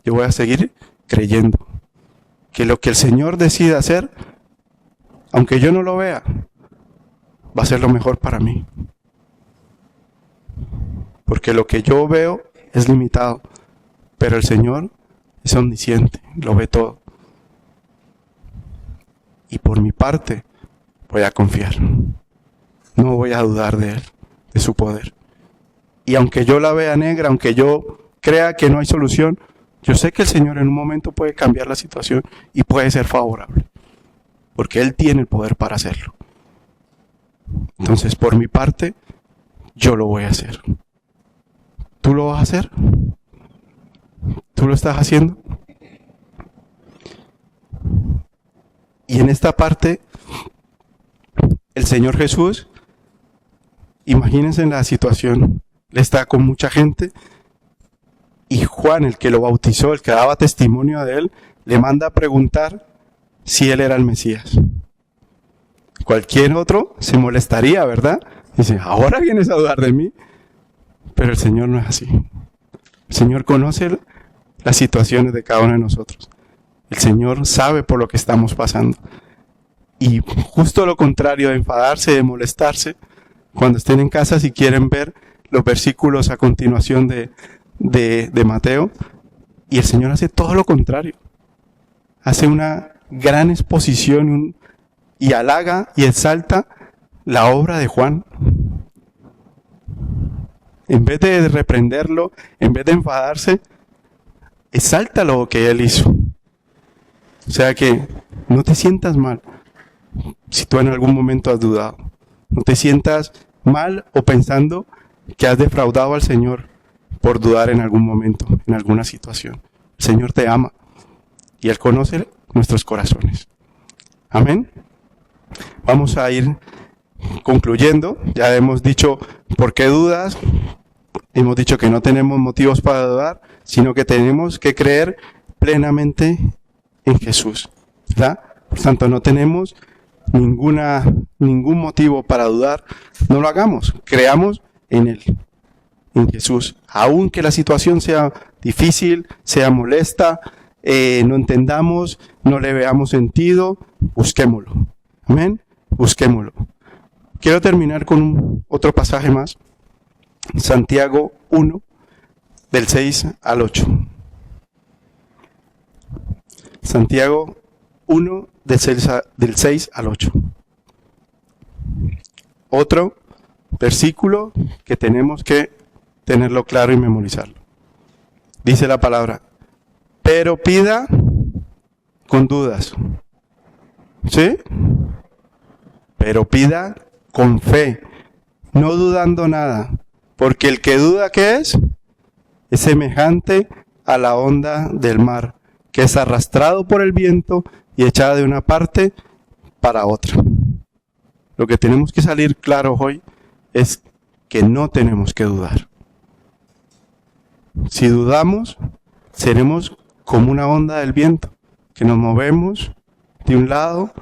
Yo voy a seguir creyendo que lo que el Señor decida hacer, aunque yo no lo vea, va a ser lo mejor para mí. Porque lo que yo veo es limitado, pero el Señor es omnisciente, lo ve todo. Y por mi parte, voy a confiar. No voy a dudar de Él, de su poder. Y aunque yo la vea negra, aunque yo crea que no hay solución, yo sé que el Señor en un momento puede cambiar la situación y puede ser favorable. Porque Él tiene el poder para hacerlo. Entonces, por mi parte, yo lo voy a hacer. ¿Tú lo vas a hacer? ¿Tú lo estás haciendo? Y en esta parte, el Señor Jesús, imagínense en la situación, Él está con mucha gente y Juan, el que lo bautizó, el que daba testimonio de Él, le manda a preguntar si Él era el Mesías. Cualquier otro se molestaría, ¿verdad? Dice, ahora vienes a dudar de mí. Pero el Señor no es así. El Señor conoce las situaciones de cada uno de nosotros. El Señor sabe por lo que estamos pasando. Y justo lo contrario de enfadarse, de molestarse, cuando estén en casa, si quieren ver los versículos a continuación de Mateo, y el Señor hace todo lo contrario. Hace una gran exposición y halaga y exalta la obra de Juan. En vez de reprenderlo, en vez de enfadarse, exalta lo que él hizo. O sea que no te sientas mal si tú en algún momento has dudado. No te sientas mal o pensando que has defraudado al Señor por dudar en algún momento, en alguna situación. El Señor te ama y Él conoce nuestros corazones. Amén. Vamos a ir concluyendo. Ya hemos dicho por qué dudas. Hemos dicho que no tenemos motivos para dudar, sino que tenemos que creer plenamente en Jesús, ¿verdad? Por tanto, no tenemos ningún motivo para dudar. No lo hagamos, creamos en Él, en Jesús. Aunque la situación sea difícil, sea molesta, no entendamos, no le veamos sentido, busquémoslo. Amén, busquémoslo. Quiero terminar con otro pasaje más. Santiago 1, del 6 al 8. Santiago 1, del 6 al 8. Otro versículo que tenemos que tenerlo claro y memorizarlo. Dice la palabra, pero pida con dudas. ¿Sí? Pero pida con fe, no dudando nada. Porque el que duda, ¿qué es? Es semejante a la onda del mar, que es arrastrado por el viento y echada de una parte para otra. Lo que tenemos que salir claro hoy es que no tenemos que dudar. Si dudamos, seremos como una onda del viento, que nos movemos de un lado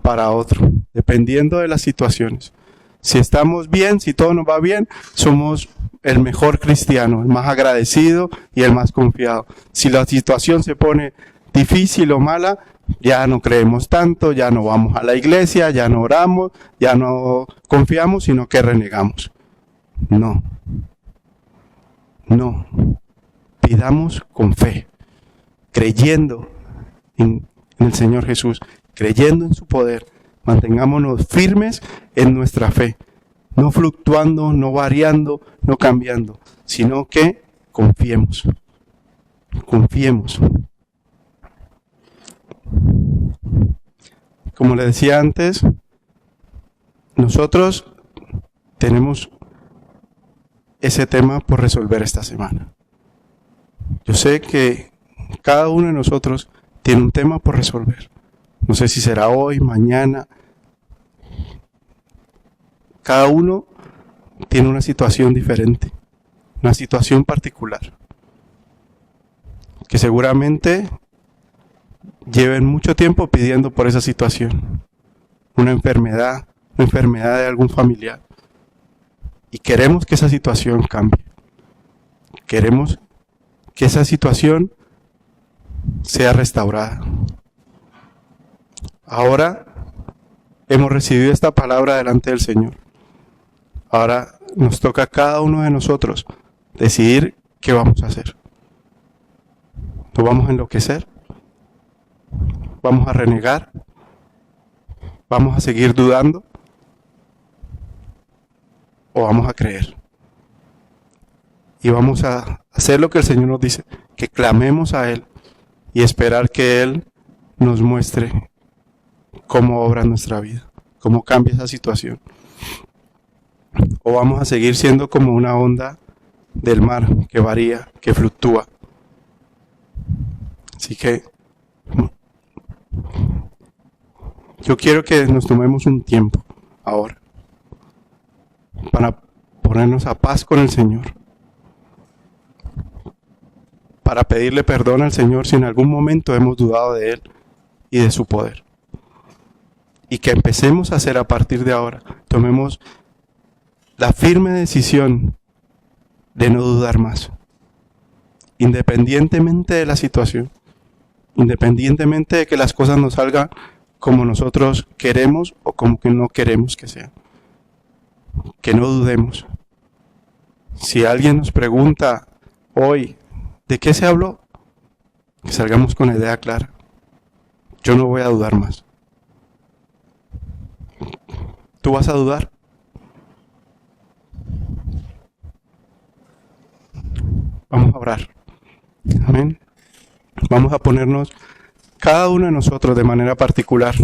para otro, dependiendo de las situaciones. Si estamos bien, si todo nos va bien, somos el mejor cristiano, el más agradecido y el más confiado. Si la situación se pone difícil o mala, ya no creemos tanto, ya no vamos a la iglesia, ya no oramos, ya no confiamos, sino que renegamos. No. Pidamos con fe, creyendo en el Señor Jesús, creyendo en su poder. Mantengámonos firmes en nuestra fe, no fluctuando, no variando, no cambiando, sino que confiemos. Como le decía antes, nosotros tenemos ese tema por resolver esta semana. Yo sé que cada uno de nosotros tiene un tema por resolver. No sé si será hoy, mañana. Cada uno tiene una situación diferente, una situación particular. que seguramente lleven mucho tiempo pidiendo por esa situación, una enfermedad de algún familiar. Y queremos que esa situación cambie. Queremos que esa situación sea restaurada. Ahora hemos recibido esta palabra delante del Señor. Ahora nos toca a cada uno de nosotros decidir qué vamos a hacer. ¿Nos vamos a enloquecer? ¿Vamos a renegar? ¿Vamos a seguir dudando? ¿O vamos a creer? Y vamos a hacer lo que el Señor nos dice, que clamemos a Él y esperar que Él nos muestre cómo obra en nuestra vida, cómo cambia esa situación. O vamos a seguir siendo como una onda del mar que varía, que fluctúa. Así que yo quiero que nos tomemos un tiempo ahora para ponernos a paz con el Señor, para pedirle perdón al Señor si en algún momento hemos dudado de Él y de su poder. Y que empecemos a hacer a partir de ahora, tomemos la firme decisión de no dudar más, independientemente de la situación, independientemente de que las cosas no salgan como nosotros queremos o como que no queremos que sean. Que no dudemos. Si alguien nos pregunta hoy, ¿de qué se habló? Que salgamos con la idea clara. Yo no voy a dudar más. ¿Tú vas a dudar? Vamos a orar. Amén. Vamos a ponernos cada uno de nosotros de manera particular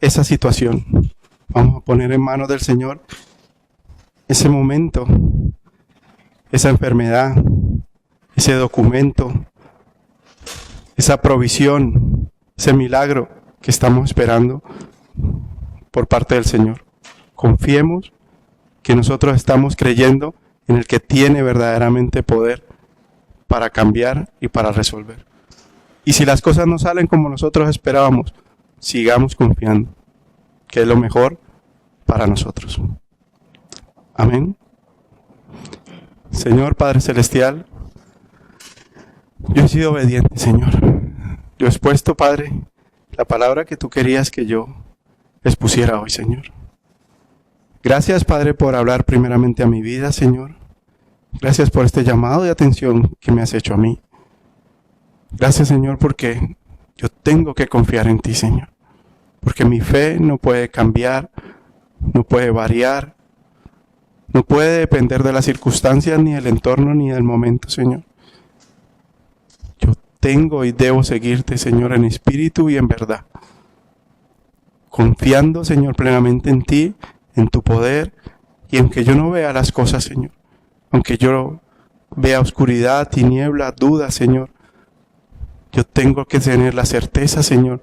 esa situación. Vamos a poner en manos del Señor ese momento, esa enfermedad, ese documento, esa provisión, ese milagro que estamos esperando por parte del Señor. Confiemos que nosotros estamos creyendo en el que tiene verdaderamente poder para cambiar y para resolver. Y si las cosas no salen como nosotros esperábamos, sigamos confiando, que es lo mejor para nosotros. Amén. Señor Padre Celestial, yo he sido obediente, Señor. Yo he expuesto, Padre, la palabra que tú querías que yo expusiera hoy, Señor. Gracias, Padre, por hablar primeramente a mi vida, Señor. Gracias por este llamado de atención que me has hecho a mí. Gracias, Señor, porque yo tengo que confiar en ti, Señor. Porque mi fe no puede cambiar, no puede variar, no puede depender de las circunstancias, ni del entorno, ni del momento, Señor. Yo tengo y debo seguirte, Señor, en espíritu y en verdad. Confiando, Señor, plenamente en ti, en tu poder, y aunque yo no vea las cosas, Señor, aunque yo vea oscuridad, tiniebla, duda, Señor, yo tengo que tener la certeza, Señor,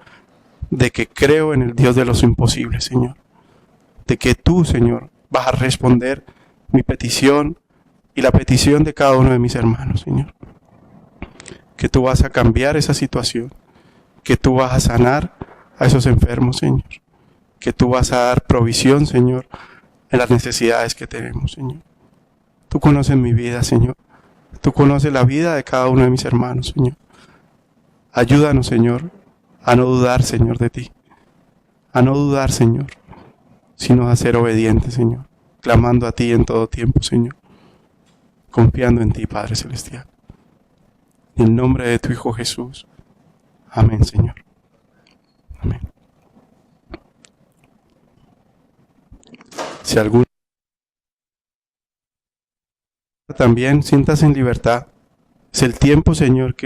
de que creo en el Dios de los imposibles, Señor. De que tú, Señor, vas a responder mi petición y la petición de cada uno de mis hermanos, Señor. Que tú vas a cambiar esa situación. Que tú vas a sanar a esos enfermos, Señor. Que tú vas a dar provisión, Señor, en las necesidades que tenemos, Señor. Tú conoces mi vida, Señor. Tú conoces la vida de cada uno de mis hermanos, Señor. Ayúdanos, Señor, a no dudar, Señor, de ti. A no dudar, Señor, sino a ser obedientes, Señor. Clamando a ti en todo tiempo, Señor. Confiando en ti, Padre Celestial. En el nombre de tu Hijo Jesús. Amén, Señor. Amén. Si alguno también sientas en libertad, es el tiempo, Señor, que